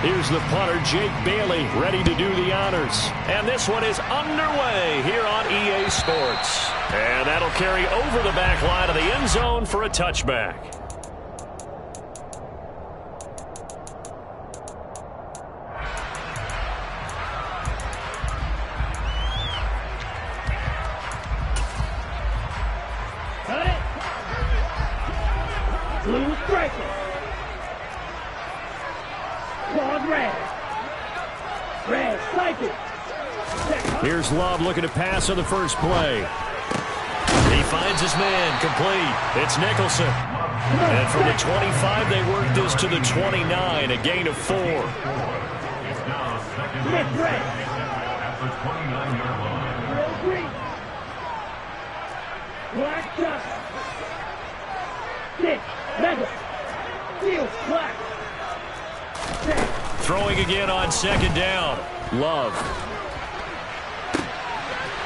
Here's the punter, Jake Bailey, ready to do the honors. And this one is underway here on EA Sports. And that'll carry over the back line of the end zone for a touchback. Cut it. Blue striker. Claude red. Red, cycle. Here's Love looking to pass on the first play. He finds his man, complete. It's Nicholson. And from the 25, they work this to the 29, a gain of 4. Black dust. Stick, leather. Steel, black. Throwing again on second down. Love.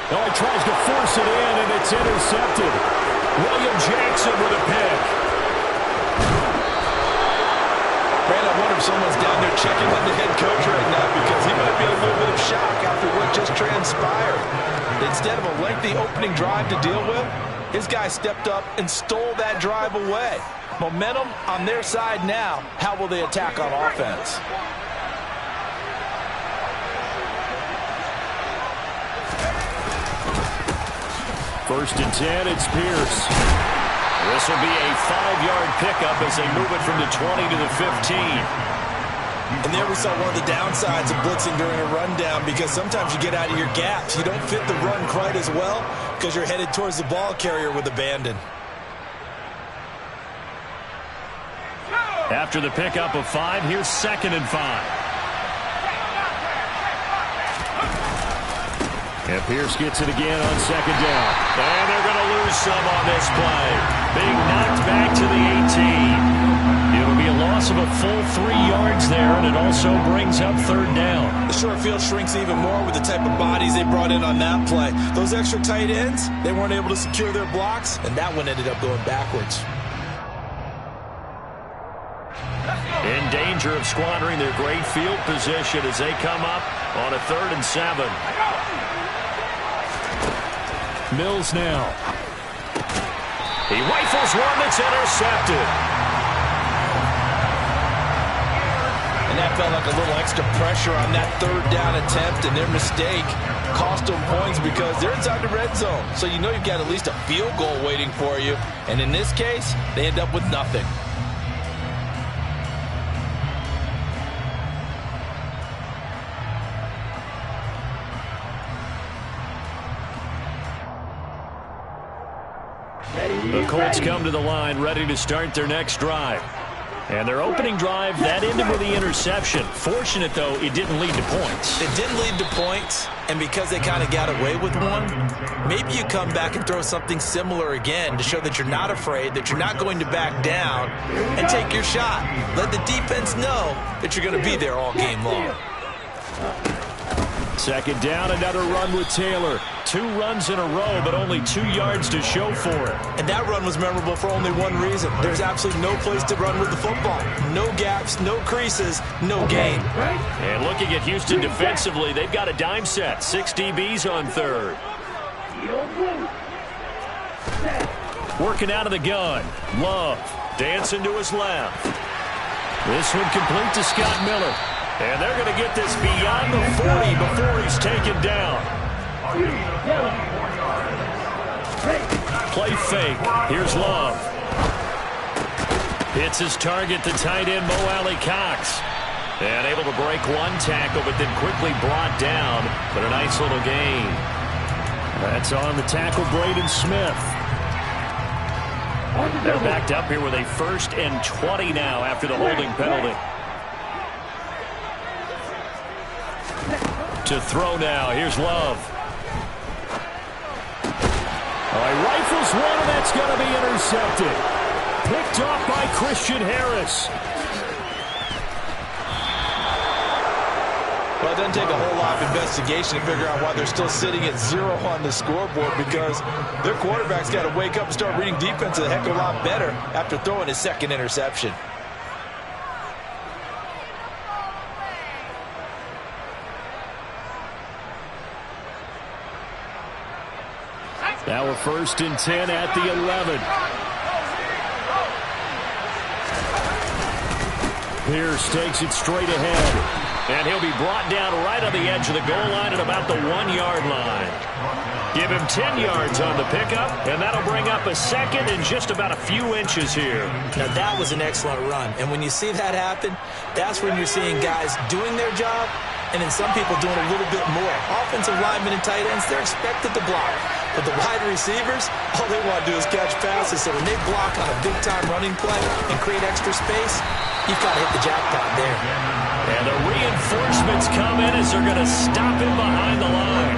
Oh, he tries to force it in, and it's intercepted. William Jackson with a pick. Brand, I wonder if someone's down there checking on the head coach right now because he might be in a little bit of shock after what just transpired. Instead of a lengthy opening drive to deal with, his guy stepped up and stole that drive away. Momentum on their side now. How will they attack on offense? First and 10, it's Pierce. This will be a 5-yard pickup as they move it from the 20 to the 15. And there we saw one of the downsides of blitzing during a rundown because sometimes you get out of your gaps. You don't fit the run quite as well because you're headed towards the ball carrier with abandon. After the pickup of 5, here's 2nd and 5. And Pierce gets it again on 2nd down. And they're going to lose some on this play. Being knocked back to the 18. It'll be a loss of a full 3 yards there, and it also brings up 3rd down. The short field shrinks even more with the type of bodies they brought in on that play. Those extra tight ends, they weren't able to secure their blocks, and that one ended up going backwards. In danger of squandering their great field position as they come up on a 3rd and 7. Mills now. He rifles one that's intercepted. And that felt like a little extra pressure on that 3rd down attempt, and their mistake cost them points because they're inside the red zone. So you know you've got at least a field goal waiting for you. And in this case, they end up with nothing. The Colts come to the line ready to start their next drive. And their opening drive, that ended with the interception. Fortunate, though, it didn't lead to points. It didn't lead to points, and because they kind of got away with one, maybe you come back and throw something similar again to show that you're not afraid, that you're not going to back down, and take your shot. Let the defense know that you're going to be there all game long. 2nd down, another run with Taylor. 2 runs in a row, but only 2 yards to show for it. And that run was memorable for only one reason. There's absolutely no place to run with the football. No gaps, no creases, no gain. And looking at Houston defensively, they've got a dime set. 6 DBs on 3rd. Working out of the gun. Love dancing to his left. This one complete to Scott Miller. And they're going to get this beyond the 40 before he's taken down. Play fake. Here's Love. Hits his target, the tight end, Mo Alley-Cox. And able to break one tackle, but then quickly brought down. But a nice little gain. That's on the tackle, Braden Smith. They're backed up here with a 1st and 20 now after the holding penalty. To throw now. Here's Love. He rifles one, and that's going to be intercepted. Picked off by Christian Harris. Well, it doesn't take a whole lot of investigation to figure out why they're still sitting at 0 on the scoreboard because their quarterback's got to wake up and start reading defense a heck of a lot better after throwing his 2nd interception. Now we're 1st and 10 at the 11. Pierce takes it straight ahead. And he'll be brought down right on the edge of the goal line at about the 1-yard line. Give him 10 yards on the pickup, and that'll bring up a second in just about a few inches here. Now, that was an excellent run. And when you see that happen, that's when you're seeing guys doing their job and then some people doing a little bit more. Offensive linemen and tight ends, they're expected to block. But the wide receivers, all they want to do is catch passes. So when they block on a big-time running play and create extra space, you've got to hit the jackpot there. And the reinforcements come in as they're going to stop him behind the line.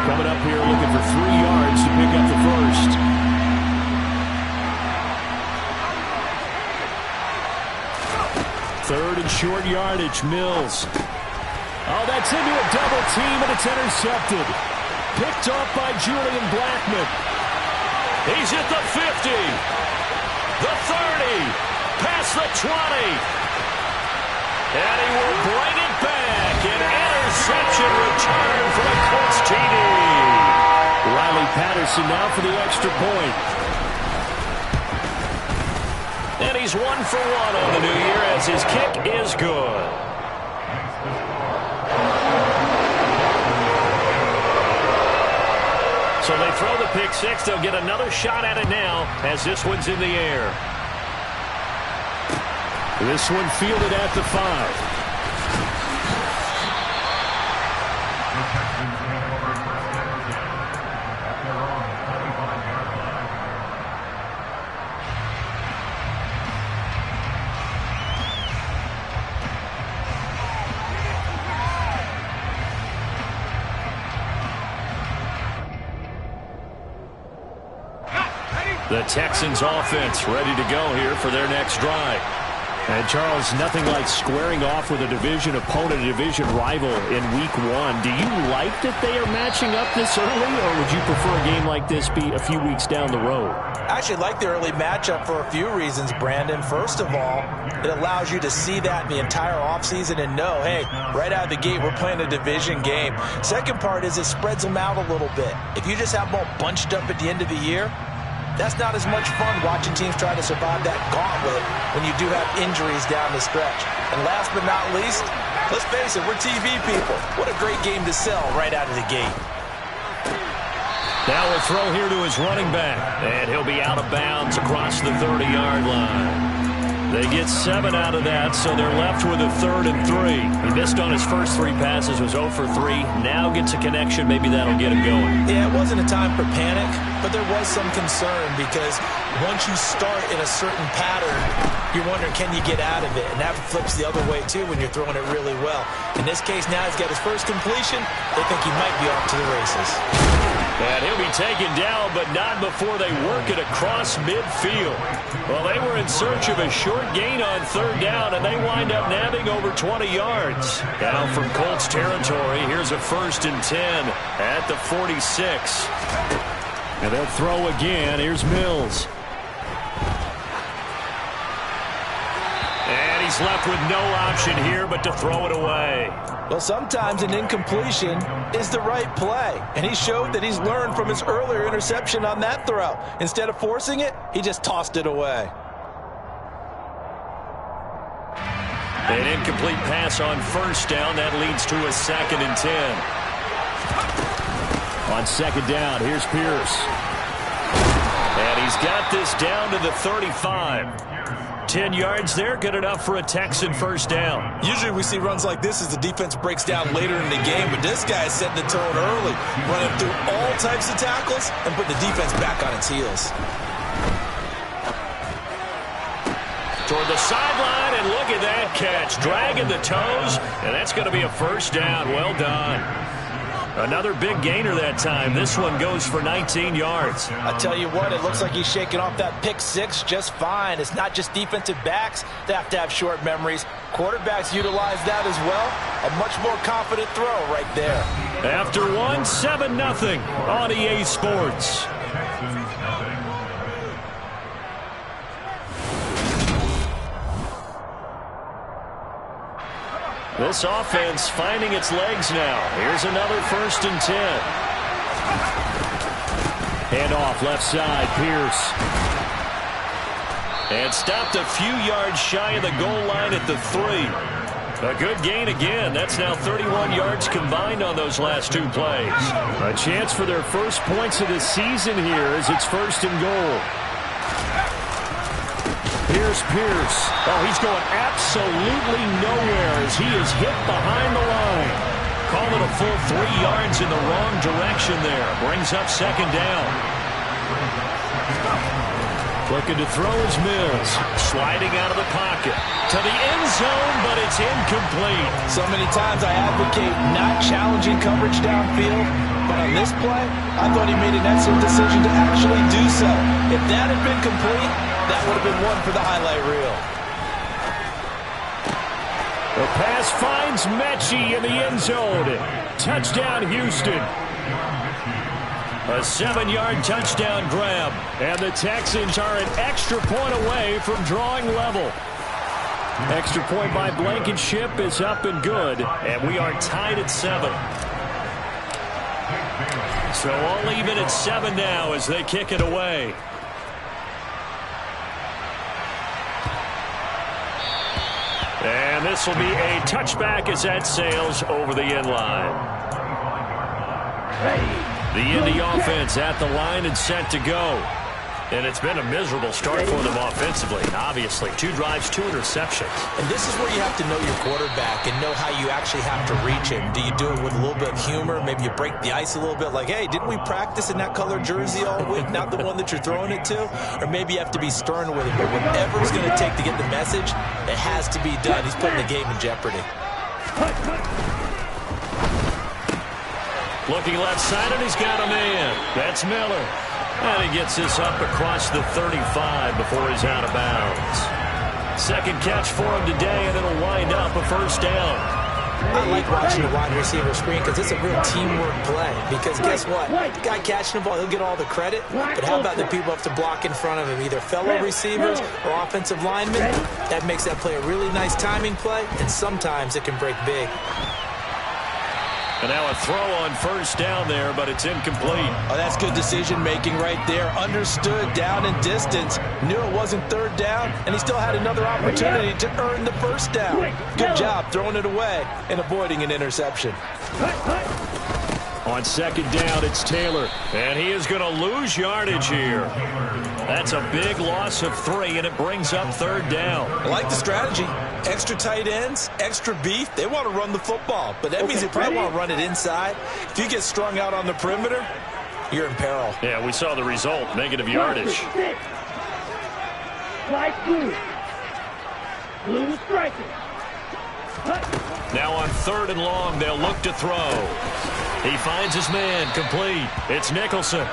Coming up here looking for 3 yards to pick up the first. Third and short yardage, Mills. Oh, that's into a double team, and it's intercepted. Picked off by Julian Blackman. He's at the 50, the 30, past the 20. And he will bring it back. An interception return for the Colts TD. Riley Patterson now for the extra point. And he's 1 for 1 on the new year as his kick is good. So they throw the pick six. They'll get another shot at it now as this one's in the air. This one fielded at the 5. The Texans offense ready to go here for their next drive. And, Charles, nothing like squaring off with a division opponent, a division rival in Week 1. Do you like that they are matching up this early, or would you prefer a game like this be a few weeks down the road? I actually like the early matchup for a few reasons, Brandon. First of all, it allows you to see that in the entire offseason and know, hey, right out of the gate, we're playing a division game. Second part is it spreads them out a little bit. If you just have them all bunched up at the end of the year, that's not as much fun watching teams try to survive that gauntlet when you do have injuries down the stretch. And last but not least, let's face it, we're TV people. What a great game to sell right out of the gate. Now a throw here to his running back. And he'll be out of bounds across the 30-yard line. They get 7 out of that, so they're left with a 3rd and 3. He missed on his first 3 passes, was 0 for 3. Now gets a connection. Maybe that'll get him going. Yeah, it wasn't a time for panic, but there was some concern because once you start in a certain pattern, you're wondering, can you get out of it? And that flips the other way, too, when you're throwing it really well. In this case, now he's got his first completion. They think he might be off to the races. And he'll be taken down, but not before they work it across midfield. Well, they were in search of a short gain on 3rd down, and they wind up nabbing over 20 yards. Now from Colts territory, here's a 1st and 10 at the 46. And they'll throw again. Here's Mills. And he's left with no option here but to throw it away. Well, sometimes an incompletion is the right play. And he showed that he's learned from his earlier interception on that throw. Instead of forcing it, he just tossed it away. An incomplete pass on 1st down. That leads to a 2nd and 10. On 2nd down, here's Pierce. And he's got this down to the 35. 10 yards there, good enough for a Texan 1st down. Usually we see runs like this as the defense breaks down later in the game, but this guy is setting the tone early, running through all types of tackles and putting the defense back on its heels. Toward the sideline, and look at that catch. Dragging the toes, and that's going to be a 1st down. Well done. Another big gainer that time. This one goes for 19 yards. I tell you what, it looks like he's shaking off that pick 6 just fine. It's not just defensive backs that have to have short memories. Quarterbacks utilize that as well. A much more confident throw right there. After 7-0 on EA Sports. This offense finding its legs now. Here's another 1st and 10. Hand off left side, Pierce. And stopped a few yards shy of the goal line at the 3. A good gain again. That's now 31 yards combined on those last 2 plays. A chance for their first points of the season here as it's 1st and goal. Pierce. Oh, he's going absolutely nowhere as he is hit behind the line. Call it a full 3 yards in the wrong direction there. Brings up 2nd down. Looking to throw his Mills. Sliding out of the pocket. To the end zone, but it's incomplete. So many times I advocate not challenging coverage downfield, but on this play, I thought he made an excellent decision to actually do so. If that had been complete, that would have been one for the highlight reel. The pass finds Mechie in the end zone. Touchdown, Houston. A 7-yard touchdown grab. And the Texans are an extra point away from drawing level. Extra point by Blankenship is up and good. And we are tied at 7. So all even at 7 now as they kick it away. And this will be a touchback as that sails over the end line. The Indy offense at the line and set to go. And it's been a miserable start for them offensively. Obviously, 2 drives, 2 interceptions. And this is where you have to know your quarterback and know how you actually have to reach him. Do you do it with a little bit of humor? Maybe you break the ice a little bit like, hey, didn't we practice in that color jersey all week? Not the one that you're throwing it to? Or maybe you have to be stern with him. But whatever it's going to take to get the message, it has to be done. He's putting the game in jeopardy. Looking left side, and he's got a man. That's Miller. And he gets this up across the 35 before he's out of bounds. 2nd catch for him today, and it'll wind up a 1st down. I like watching the wide receiver screen because it's a real teamwork play. Because guess what? The guy catching the ball, he'll get all the credit. But how about the people who have to block in front of him, either fellow receivers or offensive linemen? That makes that play a really nice timing play, and sometimes it can break big. And now a throw on 1st down there, but it's incomplete. Oh, that's good decision-making right there. Understood down and distance. Knew it wasn't 3rd down, and he still had another opportunity to earn the 1st down. Good job throwing it away and avoiding an interception. On 2nd down, it's Taylor. And he is going to lose yardage here. That's a big loss of 3, and it brings up 3rd down. I like the strategy. Extra tight ends, extra beef. They want to run the football, but that means they probably want to run it inside. If you get strung out on the perimeter, you're in peril. Yeah, we saw the result, negative yardage. Blue striking. Now on 3rd and long, they'll look to throw. He finds his man, complete. It's Nicholson.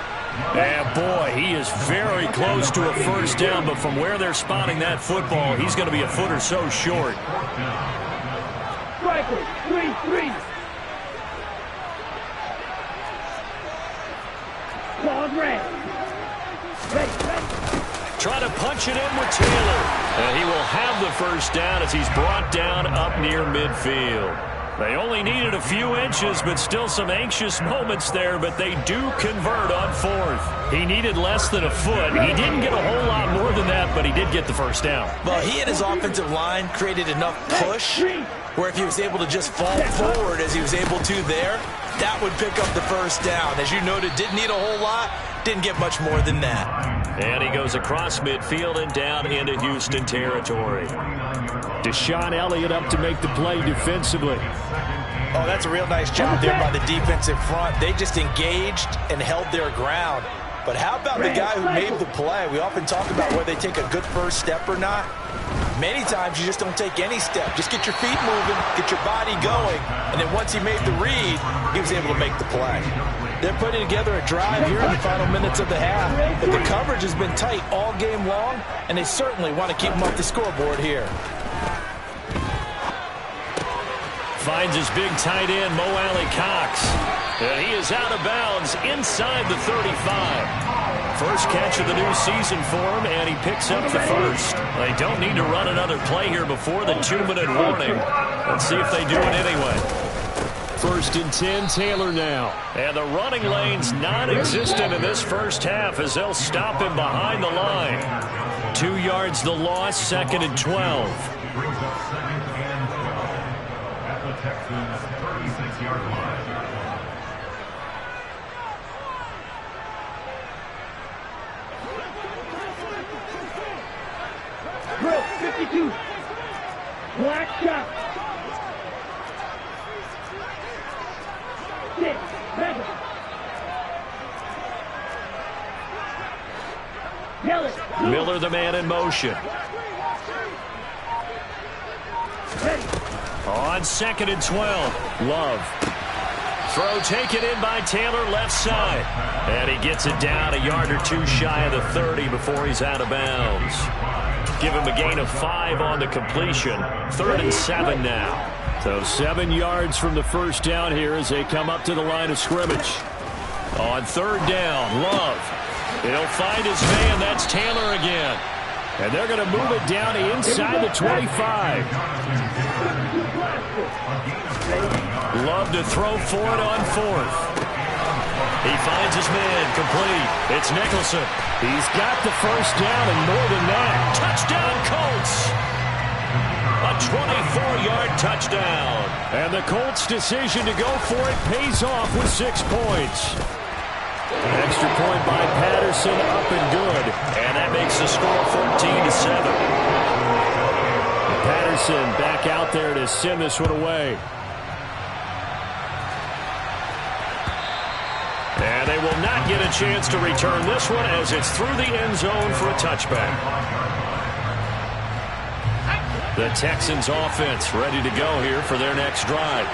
And boy, he is very close to a 1st down, but from where they're spotting that football, he's going to be a foot or so short. Striker, 3-3. Claude red. Try to punch it in with Taylor. And he will have the 1st down as he's brought down up near midfield. They only needed a few inches, but still some anxious moments there, but they do convert on 4th. He needed less than a foot. He didn't get a whole lot more than that, but he did get the 1st down. Well, he and his offensive line created enough push where if he was able to just fall forward as he was able to there, that would pick up the 1st down. As you noted, didn't need a whole lot, didn't get much more than that. And he goes across midfield and down into Houston territory. Deshaun Elliott up to make the play defensively. Oh, that's a real nice job there by the defensive front. They just engaged and held their ground. But how about the guy who made the play? We often talk about whether they take a good 1st step or not. Many times you just don't take any step. Just get your feet moving, get your body going, and then once he made the read, he was able to make the play. They're putting together a drive here in the final minutes of the half, but the coverage has been tight all game long, and they certainly want to keep them off the scoreboard here. Finds his big tight end, Mo Alley-Cox. And he is out of bounds inside the 35. First catch of the new season for him, and he picks up the 1st. They don't need to run another play here before the 2-minute warning. Let's see if they do it anyway. 1st and 10, Taylor now. And the running lane's non-existent in this first half as they'll stop him behind the line. 2 yards the loss, 2nd and 12. Brings up 2nd and 12 at the Texans' 36-yard line. Drill 52. Black shot. 6. Madden. Miller. Miller, the man in motion. Ready. On 2nd and 12, Love. Throw taken in by Taylor, left side. And he gets it down a yard or 2 shy of the 30 before he's out of bounds. Give him a gain of 5 on the completion. 3rd and 7 now. So 7 yards from the first down here as they come up to the line of scrimmage. On 3rd down, Love. He'll find his man. That's Taylor again. And they're going to move it down inside the 25. Love to throw for it on 4th. He finds his man, complete. It's Nicholson. He's got the first down and more than that. Touchdown, Colts. A 24-yard touchdown. And the Colts' decision to go for it pays off with 6 points. Extra point by Patterson, up and good. And that makes the score 14-7. Patterson back out there to send this one away. And they will not get a chance to return this one as it's through the end zone for a touchback. The Texans offense ready to go here for their next drive.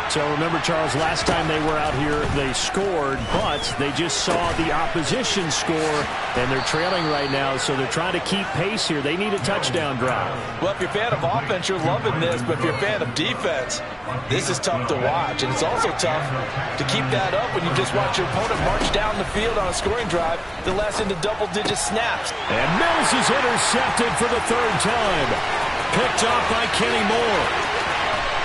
So remember, Charles, last time they were out here, they scored, but they just saw the opposition score, and they're trailing right now, so they're trying to keep pace here. They need a touchdown drive. Well, if you're a fan of offense, you're loving this, but if you're a fan of defense, this is tough to watch, and it's also tough to keep that up when you just watch your opponent march down the field on a scoring drive that lasts into double-digit snaps. And Mills is intercepted for the 3rd time. Picked off by Kenny Moore.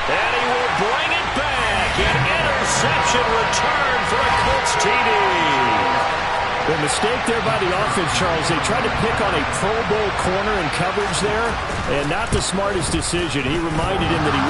And he will bring it back. An interception return for a Colts TD. The mistake there by the offense, Charles, they tried to pick on a Pro Bowl corner in coverage there, and not the smartest decision. He reminded him that he